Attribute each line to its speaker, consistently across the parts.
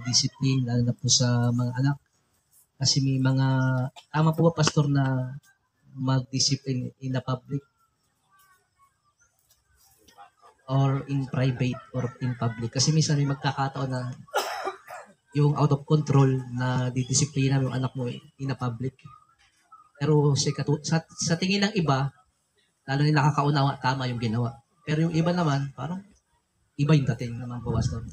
Speaker 1: discipline, lalo na po sa mga anak. Kasi may mga, tama po ba, Pastor, na mag-discipline in the public or in private or in public? Kasi minsan may magkakataon na yung out of control na didisiplina yung anak mo in the public. Pero sa tingin ng iba, lalo na nakakaunawa, tama yung ginawa. Pero yung iba naman, parang iba yung dating naman po, Pastor.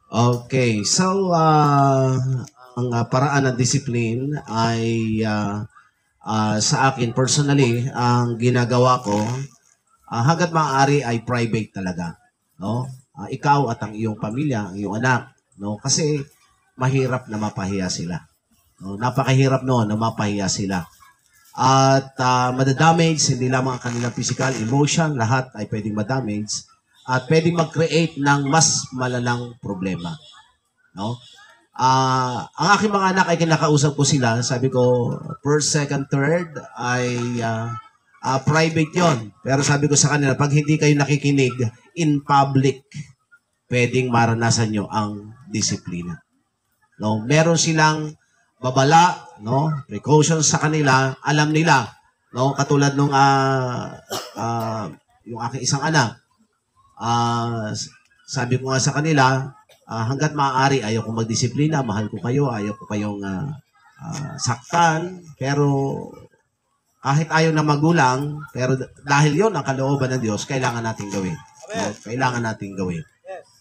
Speaker 2: Okay, so ang paraan ng discipline ay sa akin personally, ang ginagawa ko hangga't maaari ay private talaga, no? Ikaw at ang iyong pamilya, ang iyong anak, no? Kasi mahirap na mapahiya sila. No? Napakahirap noon na mapahiya sila. At madadamage hindi lamang ang kanilang physical, emotion, lahat ay pwedeng madamage at pwedeng mag-create ng mas malalang problema. No? Ang aking mga anak ay kinakausap ko sila. Sabi ko, first, second, third ay private yon. Pero sabi ko sa kanila, pag hindi kayo nakikinig in public, pwedeng maranasan nyo ang disiplina. No? Meron silang babala, no? Precautions sa kanila, alam nila. No? Katulad nung yung aking isang anak, sabi ko nga sa kanila, hanggat maaari, ayaw ko magdisiplina, mahal ko kayo, ayaw ko kayong saktan, pero kahit ayaw na magulang, pero dahil yon ang kalooban ng Diyos, kailangan natin gawin. No? Kailangan natin gawin.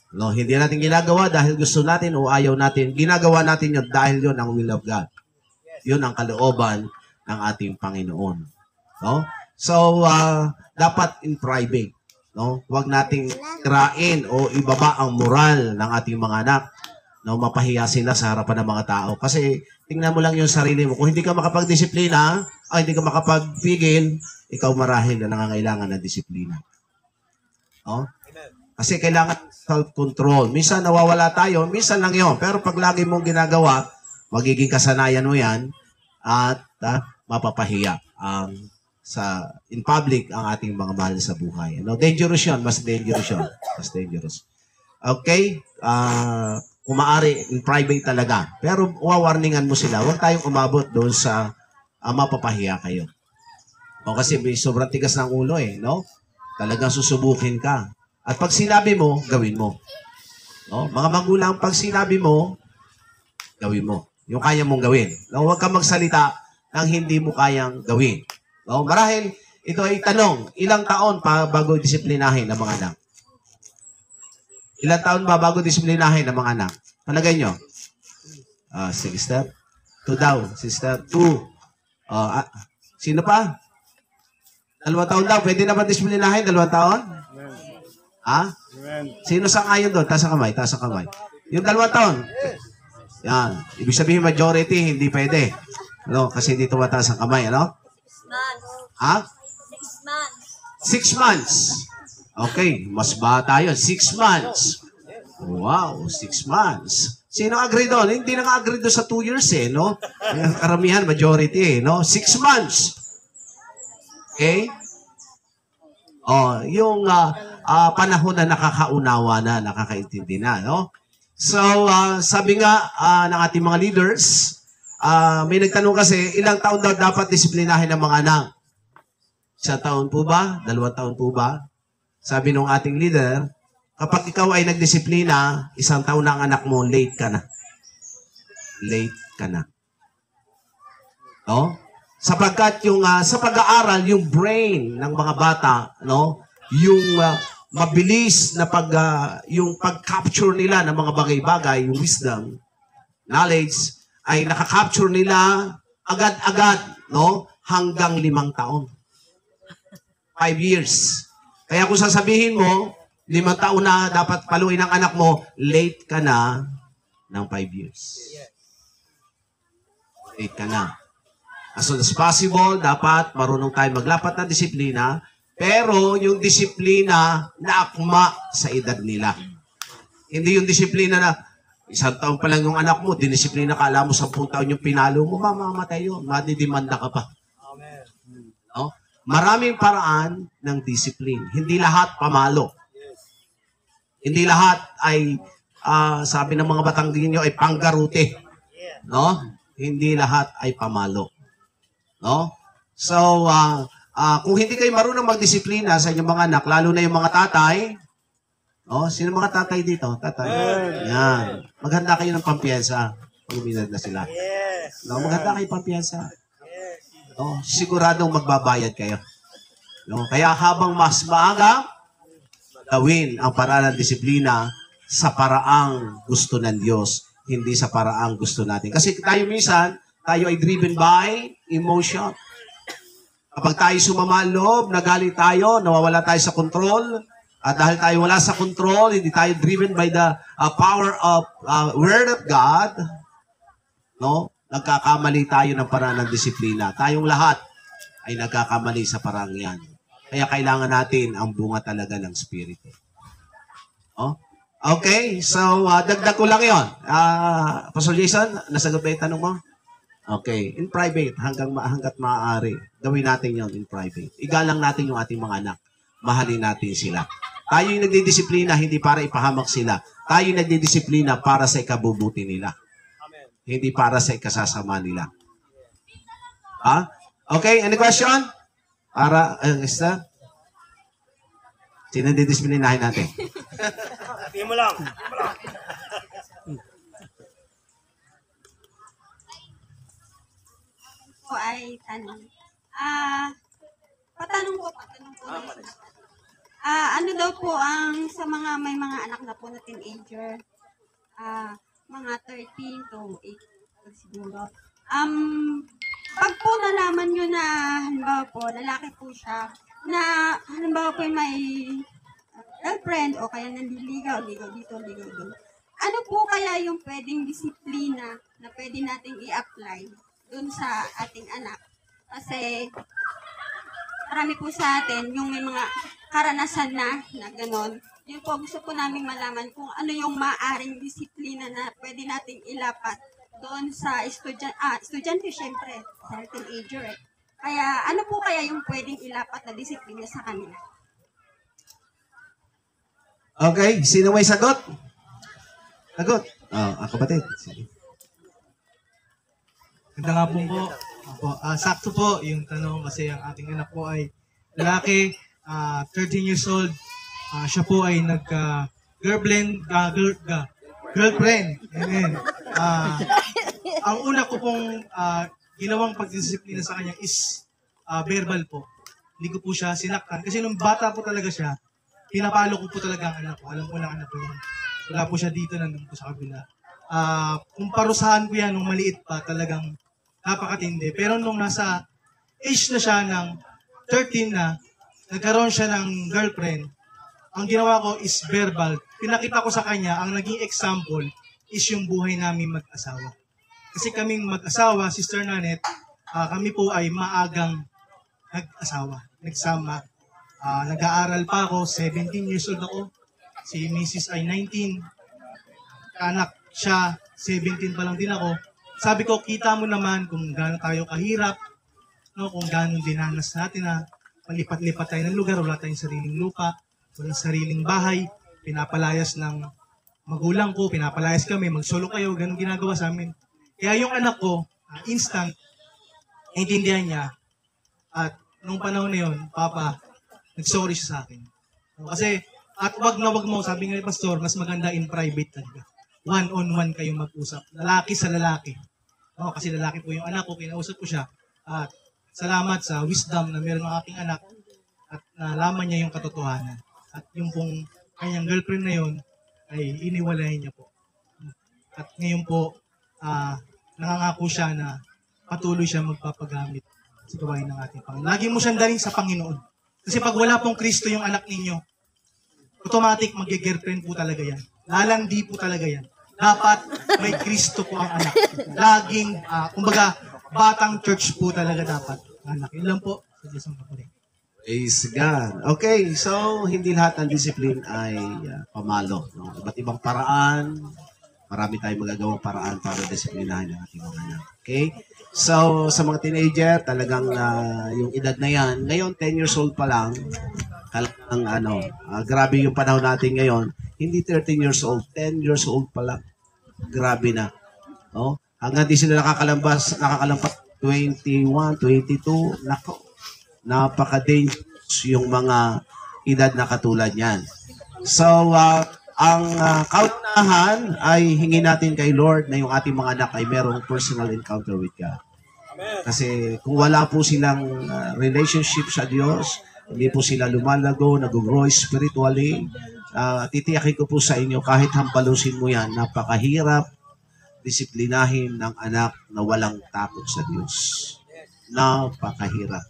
Speaker 2: No, hindi natin ginagawa dahil gusto natin o ayaw natin. Ginagawa natin yun dahil yun ang will of God. Yun ang kalooban ng ating Panginoon. No? So, dapat in private. No? Huwag nating tirain o ibaba ang moral ng ating mga anak. No? Mapahiya sila sa harapan ng mga tao. Kasi tingnan mo lang yung sarili mo. Kung hindi ka makapagdisiplina, hindi ka makapagpigil, ikaw marahil na nangangailangan ng disiplina. No? Kasi kailangan self-control. Minsan nawawala tayo, minsan lang yun. Pero pag lagi mong ginagawa, magiging kasanayan mo yan at mapapahiya in public ang ating mga mahal sa buhay. No, dangerous yun. Mas dangerous yun. Mas dangerous. Okay? Kung maaari, in private talaga. Pero wawarningan mo sila. Huwag tayong umabot doon sa mapapahiya kayo. O kasi may sobrang tigas ng ulo no? Talagang susubukin ka. At pag sinabi mo, gawin mo. No? Mga magulang, pag sinabi mo, gawin mo. Yung kaya mong gawin. No? Huwag kang magsalita ng hindi mo kayang gawin. No? Marahil, ito ay tanong, ilang taon pa bago disiplinahin ng mga anak? Ilang taon ba bago disiplinahin ng mga anak? Palagay nyo? Sister? 2 daw. Sister? 2. Sino pa? 2 taon daw. Pwede na ba disiplinahin? 2 taon? Sino sang ayon doon? Taas ang kamay, taas ang kamay. Yung 2 taon. Yan. Ibig sabihin majority, hindi pwede. Ano? Kasi hindi tumataas ang kamay, ano? 6 months. Okay, mas bata yun. 6 months. Wow, 6 months. Sino agree doon? Hindi na nga-agree doon sa 2 years, no? Karamihan, majority, no? 6 months. Okay? Yung panahon na nakakaunawa na, nakakaintindi na, no? So, sabi nga ng ating mga leaders, may nagtanong kasi, ilang taon daw dapat disiplinahin ng mga anak? 1 taon po ba? 2 taon po ba? Sabi ng ating leader, kapag ikaw ay nagdisiplina, 1 taon na ang anak mo, late ka na. Late ka na. No? Sapagkat yung sa pag-aaral, yung brain ng mga bata, no, yung mabilis na yung pag-capture nila ng mga bagay-bagay, yung wisdom, knowledge, ay nakaka-capture nila agad-agad, no, hanggang 5 taon. 5 years. Kaya kung sasabihin mo, 5 taon na dapat paluin ng anak mo, late ka na ng 5 years. Late ka na. As soon as possible, dapat marunong tayo maglapat ng disiplina, pero yung disiplina na akma sa edad nila. Hindi yung disiplina na 1 taon pa lang yung anak mo, dinisiplina ka, alam mo 10 taon yung pinalo mo, mamamatay yun, madidimanda ka pa. Amen. No? Maraming paraan ng discipline. Hindi lahat pamalo. Hindi lahat ay sabi ng mga Batanggenyo ay panggarute. No? Hindi lahat ay pamalo. No? So, kung hindi kayo marunong magdisiplina sa inyong mga anak, lalo na yung mga tatay, no? Sino mga tatay dito? Tatay? Yan. Maghanda kayo ng pampiyansa. Pag uminad na sila. No? Maghanda kayo pampiyansa. No? Siguradong magbabayad kayo. No? Kaya habang mas maaga, gawin ang paraan ng disiplina sa paraang gusto ng Diyos, hindi sa paraang gusto natin. Kasi tayo minsan, tayo ay driven by emotion. Kapag tayo sumama ang loob, nagalit tayo, nawawala tayo sa control, at dahil tayo wala sa control, hindi tayo driven by the power of Word of God, no? Nagkakamali tayo ng paraan ng disiplina. Tayong lahat ay nagkakamali sa parang yan. Kaya kailangan natin ang bunga talaga ng Espiritu. Oh? Okay, so dagdag ko lang yun. Pastor Jason, nasagot ba yung tanong mo? Okay, in private, hanggat maaari, gawin natin yon in private. Igalang natin yung ating mga anak. Mahalin natin sila. Tayo yung nagdidisiplina, hindi para ipahamak sila. Tayo yung nagdidisiplina para sa ikabubuti nila. Amen. Hindi para sa ikasasama nila. Ha? Okay, any question? Para, isa? Sino didisiplinahin natin?
Speaker 3: Hindi mo lang.
Speaker 4: Po ay tanong. Patanong ko. Ano daw po ang sa mga may mga anak na po na teenager, mga 13 to 8 siguro. Pag po nalaman nyo na, halimbawa po, lalaki po siya, na halimbawa po may girlfriend o kaya nanliligaw, ligaw dito, ligaw doon. Ano po kaya yung pwedeng disiplina na pwede nating i-apply doon sa ating anak? Kasi marami po sa atin yung may mga karanasan na gano'n. Yun po, gusto po namin malaman kung ano yung maaring disiplina na pwede nating ilapat doon sa estudyante, syempre, sa teenager. Kaya, ano po kaya yung pwedeng ilapat na disiplina sa kanila?
Speaker 2: Okay, sino may sagot? Sagot. Kapatid. Sige.
Speaker 5: Ganda nga po po. Sakto po yung tanong kasi ang ating anak po ay lalaki, 13 years old. Siya po ay girlfriend. Amen. Ang una ko pong ginawang pagdisiplina sa kanya is verbal po. Hindi ko po siya sinaktan. Kasi nung bata po talaga siya, pinapalo ko po talaga ang anak ko. Alam ko na anak ko yun. Wala po siya dito, nandun po sa kabila. Kung parusahan ko yan nung maliit pa, talagang napakatindi. Pero nung nasa age na siya ng 13 na, nagkaroon siya ng girlfriend, ang ginawa ko is verbal. Pinakita ko sa kanya, ang naging example is yung buhay namin mag-asawa. Kasi kaming mag-asawa, Sister Nanet, kami po ay maagang nag-asawa, nagsama. Nag-aaral pa ako, 17 years old ako. Si Mrs. ay 19. Anak siya, 17 pa lang din ako. Sabi ko, kita mo naman kung gaano tayo kahirap, no? Kung gaano dinanas natin na palipat-lipat tayo ng lugar, wala tayong sariling lupa, walang sariling bahay, pinapalayas ng magulang ko, pinapalayas kami, magsolo kayo, ganun ginagawa sa amin. Kaya yung anak ko, instant, naintindihan niya, at nung panahon na yun, Papa, nag-sorry siya sa akin. Kasi, at wag na wag mo, sabi nga ni Pastor, mas maganda in private talaga. One-on-one kayong mag-usap. Lalaki sa lalaki. Kasi lalaki po yung anak ko, kinausap ko siya. At salamat sa wisdom na meron ng aking anak at nalaman niya yung katotohanan. At yung pong kanyang girlfriend na yun, ay iniwalay niya po. At ngayon po, nangangako siya na patuloy siya magpapagamit sa gawain ng ating Panginoon. Lagi mo siyang dalhin sa Panginoon. Kasi pag wala pong Kristo yung anak ninyo, automatic mag-girlfriend po talaga yan. Lalandi po talaga yan. Dapat may Kristo po ang anak. Laging, kumbaga, batang church po talaga dapat. Anak, yun lang po. Sa Diyos ang kapatid.
Speaker 2: Praise God. Okay, so hindi lahat ng discipline ay pamalo. No? Iba't ibang paraan. Marami tayong magagawang paraan para disiplinahin ang ating mga anak. Okay? So, sa mga teenager, talagang yung edad na yan, ngayon 10 years old pa lang, talagang grabe yung panahon natin ngayon. Hindi 13 years old, 10 years old pa lang. Grabe na. No? Hanggang di sila nakakalambas 21, 22, nako, napaka-dangerous yung mga edad na katulad niyan. So, ang kaunahan ay hingin natin kay Lord na yung ating mga anak ay merong personal encounter with God. Kasi kung wala po silang relationship sa Diyos, hindi po sila lumalago, nag-grow spiritually, titiyakin ko po sa inyo, kahit hampalusin mo yan, napakahirap disiplinahin ng anak na walang takot sa Diyos. Napakahirap.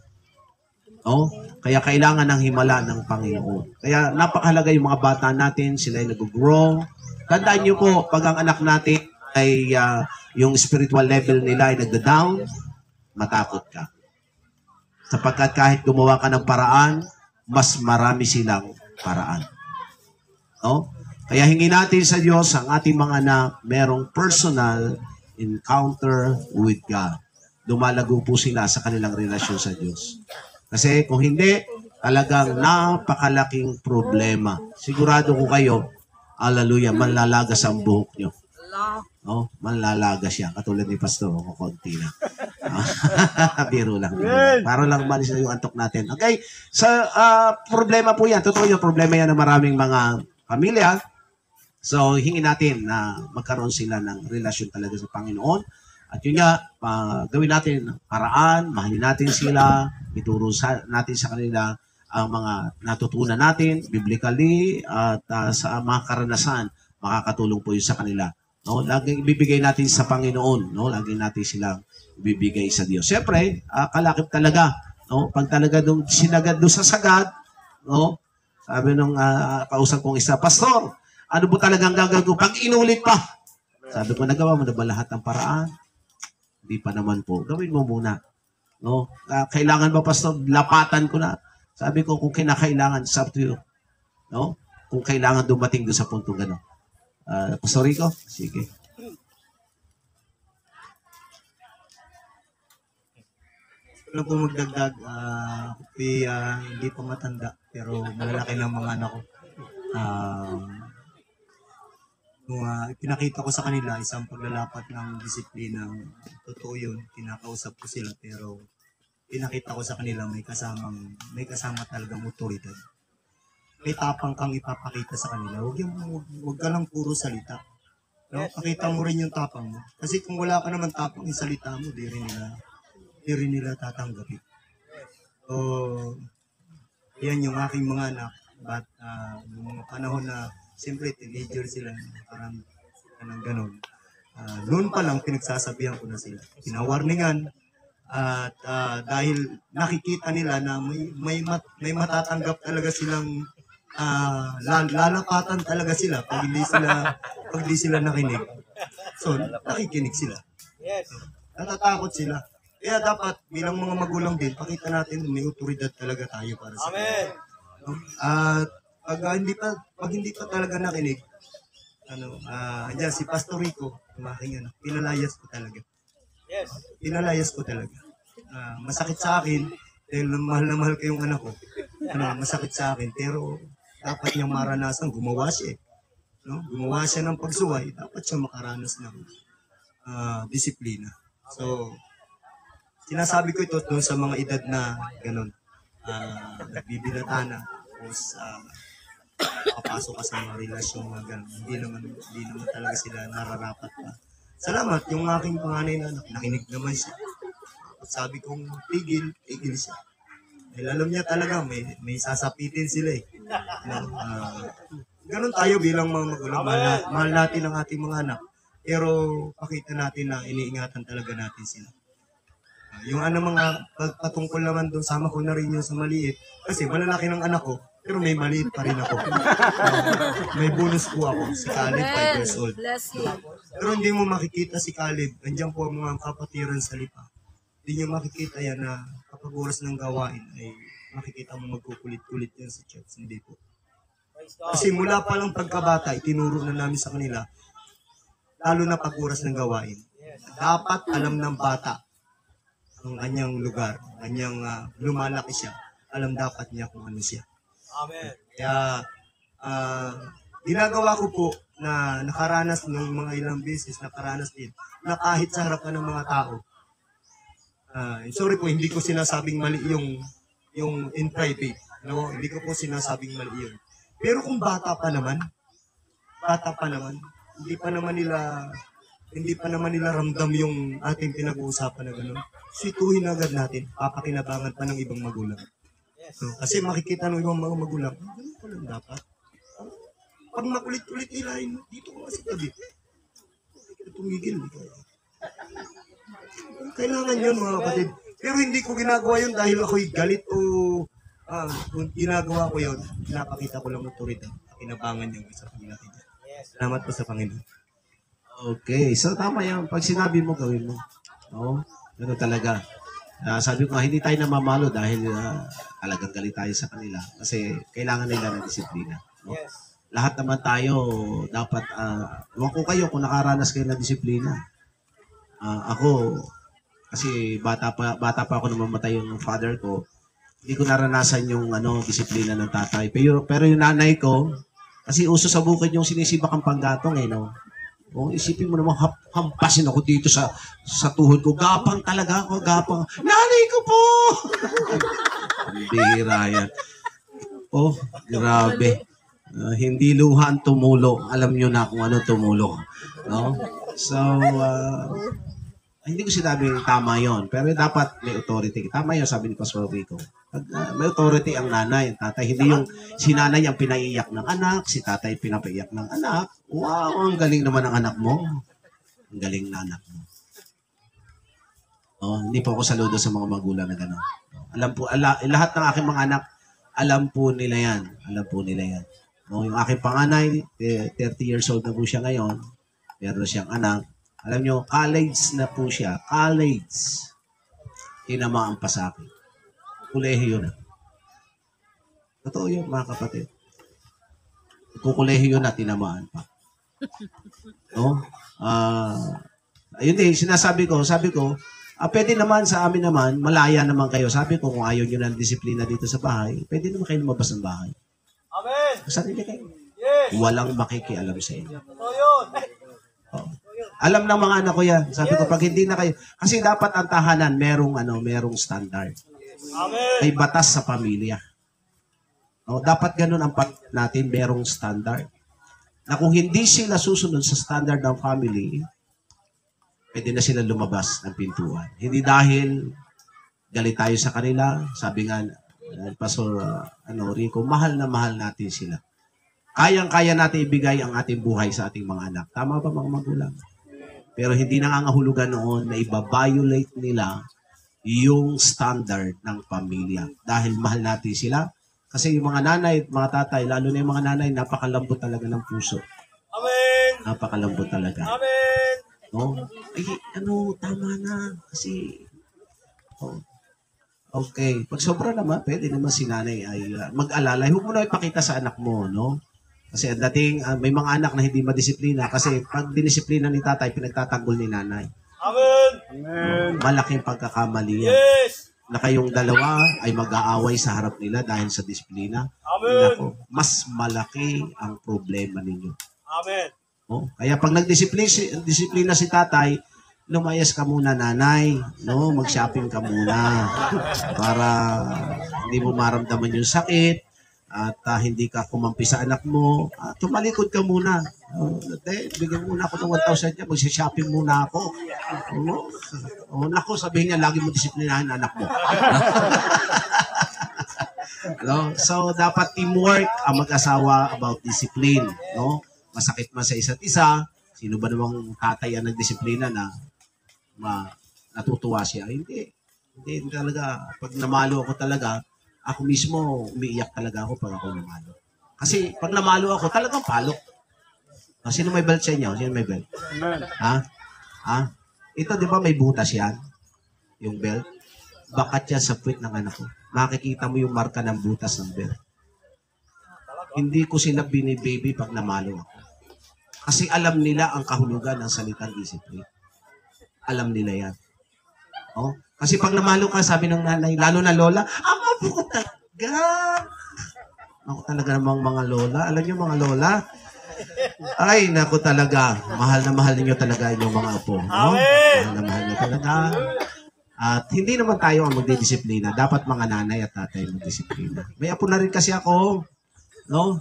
Speaker 2: No? Kaya kailangan ng himala ng Panginoon. Kaya napakahalaga yung mga bata natin, sila ay nag-grow. Tandaan nyo po, pag ang anak natin ay yung spiritual level nila ay nagda-down, matakot ka. Sapagkat kahit gumawa ka ng paraan, mas marami silang paraan. No? Kaya hingin natin sa Diyos, ang ating mga anak, merong personal encounter with God. Lumalago po sila sa kanilang relasyon sa Diyos. Kasi kung hindi, talagang napakalaking problema. Sigurado ko kayo, hallelujah, manlalagas ang buhok nyo. No? Manlalagas siya. Katulad ni Pastor, konti na. Biro lang. Para lang malis na yung antok natin. Okay? Sa problema po yan. Totoo yung problema yan ng maraming mga pamilya. So, hingin natin na magkaroon sila ng relasyon talaga sa Panginoon. At yun nga, gawin natin paraan, mahalin natin sila, ituro natin sa kanila ang mga natutunan natin, biblically, at sa mga karanasan, makakatulong po yun sa kanila. No? Laging ibibigay natin sa Panginoon. No? Laging natin silang ibibigay sa Diyos. Siyempre, kalakip talaga. No? Pag talaga sinagad doon sa sagad, no? Sabi nung kausap kong isa, Pastor, ano po talagang gagawin ko? Pag inulit pa. Sabi ko, nagawa mo na ba lahat ng paraan? Hindi pa naman po. Gawin mo muna. No? Kailangan ba, Pastor? Lapatan ko na. Sabi ko, kung kinakailangan, it's up to you. No? Kung kailangan dumating doon sa punto gano'n. Pastor Rico? Sige.
Speaker 6: Wala po magdagdag. Hindi pa matanda. Pero malalaki ng mga anak ko. Nung pinakita ko sa kanila isang paglalapat ng disiplina, totoo yun, kinakausap ko sila, pero pinakita ko sa kanila may kasama talagang otoridad. May tapang kang ipapakita sa kanila. Huwag ka lang puro salita. No? Pakita mo rin yung tapang mo. Kasi kung wala ka naman tapang yung salita mo, di rin nila tatanggapin. So, yan yung aking mga anak. But yung mga panahon na siyempre, teenager sila, parang gano'n. Noon pa lang, pinagsasabihan ko na sila. Pinawarningan. At dahil nakikita nila na may matatanggap talaga silang lalapatan talaga sila pag hindi sila nakinig. So, nakikinig sila. Natatakot sila. Kaya dapat, bilang mga magulang din, pakita natin may otoridad talaga tayo para sa kanila. At pag hindi pa talaga nakinig, andyan si Pastor Rico, pinalayas ko talaga. Pinalayas ko talaga. Masakit sa akin, dahil mahal na mahal kayong anak ko. Masakit sa akin, pero dapat niyang maranasan, gumawa siya. No? Gumawa siya ng pagsuway, dapat siya makaranas ng disiplina. So, sinasabi ko ito doon sa mga edad na gano'n, nagbibinata na, tapos papasok ka sa mga relasyon mga gano'n. Hindi naman talaga sila nararapat pa. Salamat, yung aking panganay na anak, nakinig naman siya. At sabi kong tigil siya. Dahil alam niya talaga, may sasapitin sila eh. Ganun tayo bilang mga magulang. Mahal natin ang ating mga anak. Pero pakita natin na iniingatan talaga natin sila. Yung mga patungkol naman doon, sama ko na rin yung sa maliit. Kasi malalaki ng anak ko, pero may maliit pa rin ako. May bonus po ako, si Caleb, 5 years old. Pero hindi mo makikita si Caleb, nandiyan po ang mga kapatiran sa lipa. Hindi nyo makikita yan na kapag oras ng gawain ay makikita mo magkukulit-kulit yan sa church. Hindi po. Kasi mula pa lang pagkabata, itinuro na namin sa kanila, lalo na pag oras ng gawain. Dapat alam ng bata ang kanyang lugar, kanyang lumalaki siya, alam dapat niya kung ano siya.
Speaker 3: Amen.
Speaker 6: Kaya, ginagawa ko po na nakaranas ng mga ilang beses, nakaranas din, na kahit sa harapan ng mga tao, sorry po, hindi ko sinasabing mali yung in private. No? Hindi ko po sinasabing mali yun. Pero kung bata pa naman, hindi pa naman nila ramdam yung ating pinag-uusapan na gano'n. Situhin agad natin, papakinabangan pa ng ibang magulang. So, kasi makikita ng ibang mga magulang, ganun pa lang dapat. Pag makulit-kulit ilahin, dito ko kasi tabi. Tumigil. Kailangan yun mga kapatid. Pero hindi ko ginagawa yun dahil ako'y galit o kung ginagawa ko yun, pinapakita ko lang ng otoridad. Kinabangan yung isa pang natin. Salamat po sa Panginoon.
Speaker 2: Okay, so tama yan. Pag sinabi mo, gawin mo. Oo, gano'n talaga. Sabi ko, hindi tayo namamalo dahil talagang galit tayo sa kanila. Kasi kailangan nila ng disiplina. No? Lahat naman tayo dapat, ewan ko kayo kung nakaranas kayo ng disiplina. Ako, kasi bata pa ako nung mamatay yung father ko, hindi ko naranasan yung disiplina ng tatay. Pero yung nanay ko, kasi uso sa bukid yung sinisibak ang panggatong no? O, isipin mo naman, hampasin ako dito sa tuhod ko. Gapang talaga ako, gapang. Nanay ko po! Ang bihira yan. Oh, grabe. Hindi luha ang tumulo. Alam nyo na kung ano tumulo. No? So, hindi ko sinabing tama yon, pero dapat may authority. Tama yun, sabi ni Pastor Rico. May authority ang nanay, ang tatay. Hindi yung si nanay ang pinaiiyak ng anak, si tatay pinapaiyak ng anak. Wow, ang galing naman ng anak mo. Ang galing na anak mo. Hindi po ako saludo sa mga magulang na gano'n. Alam po, lahat ng aking mga anak, alam po nila yan. Alam po nila yan. Yung aking panganay, 30 years old na po siya ngayon. Meron siyang anak. Alam nyo, college na po siya. College. Tinamaan pa sa akin. Kolehiyo na. Totoo yun, mga kapatid. Kukulehiyo na, tinamaan pa. No? Ayun din, sabi ko, pwede naman sa amin naman, malaya naman kayo. Sabi ko, kung ayaw nyo ng disiplina dito sa bahay, pwede naman kayo lumabas ng bahay.
Speaker 3: Amen!
Speaker 2: Sarili kayo.
Speaker 3: Yes!
Speaker 2: Walang makikialam sa inyo.
Speaker 3: Ito yun!
Speaker 2: Alam ng mga anak ko yan. Sabi ko, pag hindi na kayo, kasi dapat ang tahanan, merong standard.
Speaker 3: Amen!
Speaker 2: May batas sa pamilya. Dapat ganun ang natin, merong standard. Na kung hindi sila susunod sa standard ng family, pwede na sila lumabas ng pintuan. Hindi dahil galit tayo sa kanila, sabi nga, Pastor Rico, mahal na mahal natin sila. Kayang-kaya natin ibigay ang ating buhay sa ating mga anak. Tama ba mga magulang? Pero hindi nangangahulugan noon na ibabiolate nila yung standard ng pamilya. Dahil mahal natin sila. Kasi yung mga nanay at mga tatay, lalo na yung mga nanay, napakalambot talaga ng puso.
Speaker 3: Amen!
Speaker 2: Napakalambot talaga.
Speaker 3: Amen!
Speaker 2: No? Tama na. Kasi, okay. Pag sobra naman, pwede naman si nanay ay mag-alalay. Huwag mo na ipakita sa anak mo, no? Kasi ang dating, may mga anak na hindi madisiplina kasi pag dinisiplina ni tatay, pinagtatanggol ni nanay.
Speaker 3: Amen!
Speaker 2: Malaking pagkakamali yan.
Speaker 3: Yes!
Speaker 2: Na kayong dalawa ay mag-aaway sa harap nila dahil sa disiplina.
Speaker 3: Amen!
Speaker 2: Nako, mas malaki ang problema ninyo.
Speaker 3: Amen!
Speaker 2: Kaya pag nagdisiplina si tatay, lumayas ka muna nanay, mag-shopping ka muna para hindi mo maramdaman yung sakit at hindi ka kumampi sa anak mo. Tumalikod ka muna. Bigyan muna ako ng 1,000 niya, mag-shopping muna ako. Naku, sabihin niya, lagi mo disiplinahin anak mo. So, dapat teamwork ang mag-asawa about discipline. Masakit man sa isa't isa. Sino ba namang tatay ang nagdisiplina na natutuwa siya? Hindi talaga. Pag namalo ako talaga, ako mismo umiiyak talaga ako pag ako namalo. Kasi pag namalo ako, talagang palo. Sino may belt sa inyo? Sino may belt? Ha? Ito, di ba may butas yan? Yung belt? Bakat yan sa puwit ng anak ko. Makikita mo yung marka ng butas ng belt. Hindi ko sila binibaby pag namalo ako. Kasi alam nila ang kahulugan ng salitang discipline. Alam nila yan. Kasi pag namalo ka, sabi ng nanay, lalo na lola, ama po talaga. Ako talaga namang mga lola. Alam niyo mga lola, Ay, naku talaga. Mahal na mahal ninyo talaga inyong mga apo. No?
Speaker 3: Amen.
Speaker 2: Mahal na mahal nyo talaga. At hindi naman tayo ang magdidisiplina. Dapat mga nanay at tatay magdisiplina. May apo na rin kasi ako. No?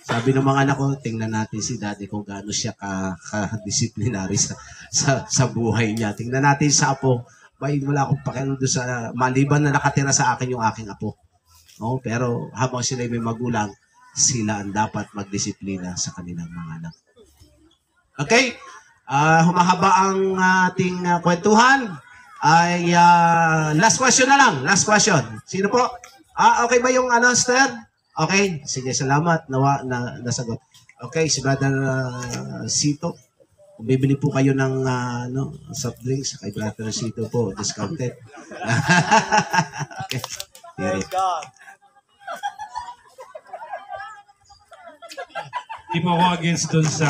Speaker 2: Sabi ng mga anak ko, tingnan natin si daddy kung gaano siya ka-disciplinary sa buhay niya. Tingnan natin sa apo. Bay, wala akong pakialam doon sa maliban na nakatira sa akin yung aking apo. No? Pero habang sila may magulang, sila ang dapat magdisiplina sa kanilang mga anak. Okay? Humahaba ang ating kwentuhan. Ay, last question na lang. Last question. Sino po? Okay ba yung Esther? Okay. Sige, salamat. Nasagot. Okay, si Brother Sito. Kung bibili po kayo ng soft drinks, kay Brother Sito po, discounted. Okay.
Speaker 3: Praise God.
Speaker 7: Hindi po ako against doon sa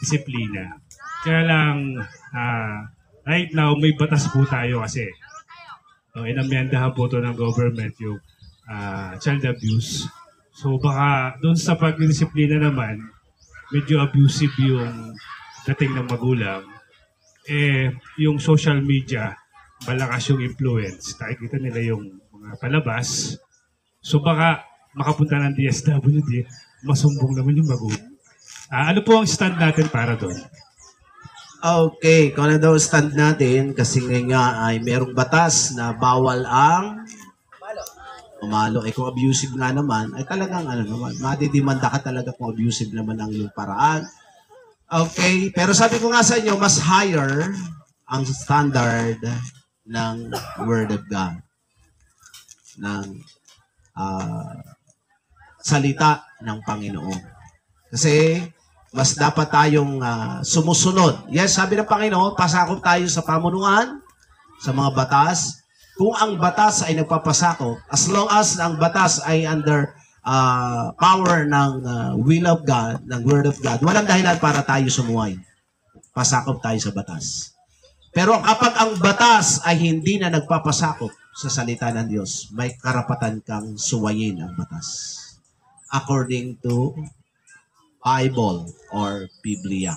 Speaker 7: disiplina. Kaya lang, right now, may batas po tayo kasi. Inamyandahan po ito ng government yung child abuse. So baka doon sa pagdisiplina naman, medyo abusive yung dating ng magulang. Yung social media, malakas yung influence. Nakikita nila yung mga palabas. So baka makapunta ng DSWD, masumbong naman yung magulang. Ano po ang stand natin para doon?
Speaker 2: Okay, kung ano daw stand natin, kasi nga ay merong batas na bawal ang umalo. Kung abusive nga naman, ay talagang madidimanda ka talaga kung abusive naman ang iyong paraan. Okay, pero sabi ko nga sa inyo, mas higher ang standard ng Word of God. Ng salita ng Panginoon. Kasi mas dapat tayong sumusunod. Yes, sabi ng Panginoon, pasakop tayo sa pamunuan, sa mga batas. Kung ang batas ay nagpapasakop, as long as ang batas ay under power ng will of God, ng Word of God, walang dahilan para tayo sumuway. Pasakop tayo sa batas. Pero kapag ang batas ay hindi na nagpapasakop sa salita ng Diyos, may karapatan kang suwayin ang batas. According to Bible or Biblia.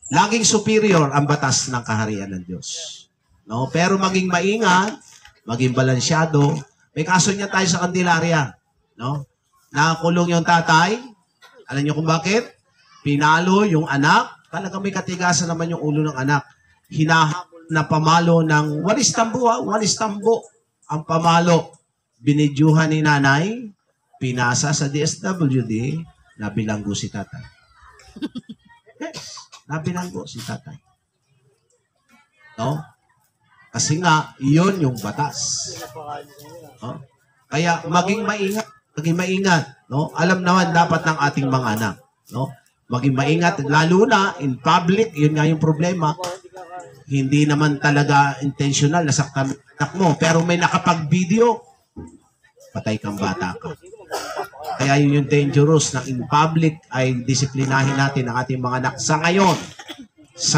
Speaker 2: Laging superior ang batas ng kaharian ng Diyos. No? Pero maging maingat, maging balansyado. May kaso niya tayo sa Candelaria. No? Nakakulong yung tatay. Alam niyo kung bakit? Pinalo yung anak. Talagang may katigasan naman yung ulo ng anak. Hinahabol na pamalo ng walis tambo. Walis tambo ang pamalo. Binidyuhan ni nanay. Pinasa sa DSWD. Nabilanggo si tatay. Yes, nabilanggo si tatay. No? Kasi nga, iyon yung batas. No? Kaya maging maingat. No? Alam naman dapat ng ating mga anak. No? Maging maingat, lalo na in public, yun nga yung problema. Hindi naman talaga intentional, nasaktan anak mo, pero may nakapag-video, patay kang bata ka. Kaya yun yung dangerous na in public ay disiplinahin natin ang ating mga anak. Sa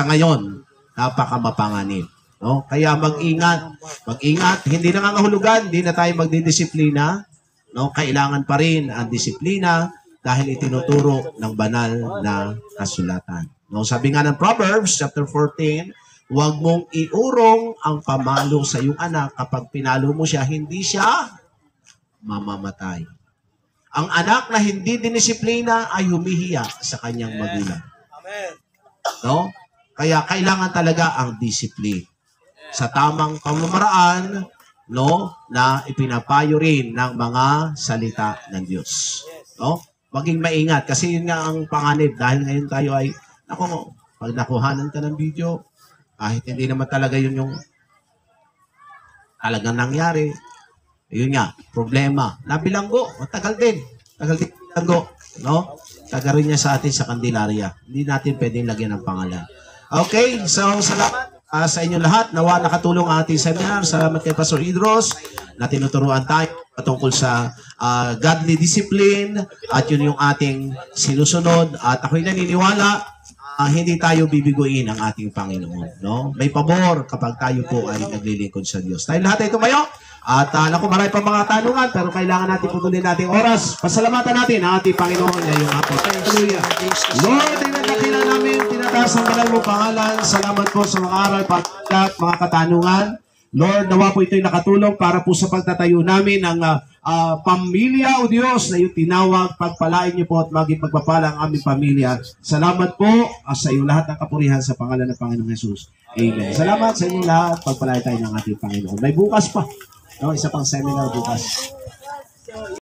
Speaker 2: ngayon, napakamapanganib. No? Kaya mag-ingat, hindi na ngangahulugan, hindi na tayo magdidisiplina. No? Kailangan pa rin ang disiplina dahil itinuturo ng banal na kasulatan. No? Sabi nga ng Proverbs chapter 14, huwag mong iurong ang pamalo sa iyong anak. Kapag pinalo mo siya, hindi siya mamamatay. Ang anak na hindi dinisiplina ay humihiya sa kanyang magulang.
Speaker 3: Amen.
Speaker 2: No? Kaya kailangan talaga ang discipline. Sa tamang pamamaraan, no, na ipinapayo rin ng mga salita ng Diyos. No? Maging maingat kasi yun nga ang panganib dahil ngayon tayo ay pag nakuhanan ka ng video, kahit hindi naman talaga yun yung talagang nangyari, yun nga, problema. Nabilanggo, matagal din bilanggo. No? Taga rin niya sa atin sa Candelaria. Hindi natin pwedeng lagyan ng pangalan. Okay, so salamat sa inyo lahat. Nawa nakatulong ang ating seminar. Salamat kay Pastor Idros na tinuturuan tayo patungkol sa godly discipline at yun yung ating sinusunod. At ako'y naniniwala hindi tayo bibiguin ang ating Panginoon. No? May pabor kapag tayo po ay naglilingkod sa Diyos. Tayo lahat ay tumayo. At naku, marami pa mga tanungan, pero kailangan natin putuloy natin oras. Pasalamatan natin ang ating Panginoon ngayong hapon. Hallelujah. Lord, tinatapila namin, tinataas ang banal mong pangalan. Salamat po sa mga aral, pagkalat, mga katanungan. Lord, nawa po ito'y nakatulong para po sa pagtatayo namin ng pamilya o Diyos na iyong tinawag. Pagpalain niyo po at maging pagpapala ang aming pamilya. Salamat po sa iyong lahat ng kapurihan sa pangalan ng Panginoong Jesus. Amen. Salamat sa inyong lahat. Pagpalain tayo ng ating Panginoon. May bukas pa. No, isa pang seminar bukas.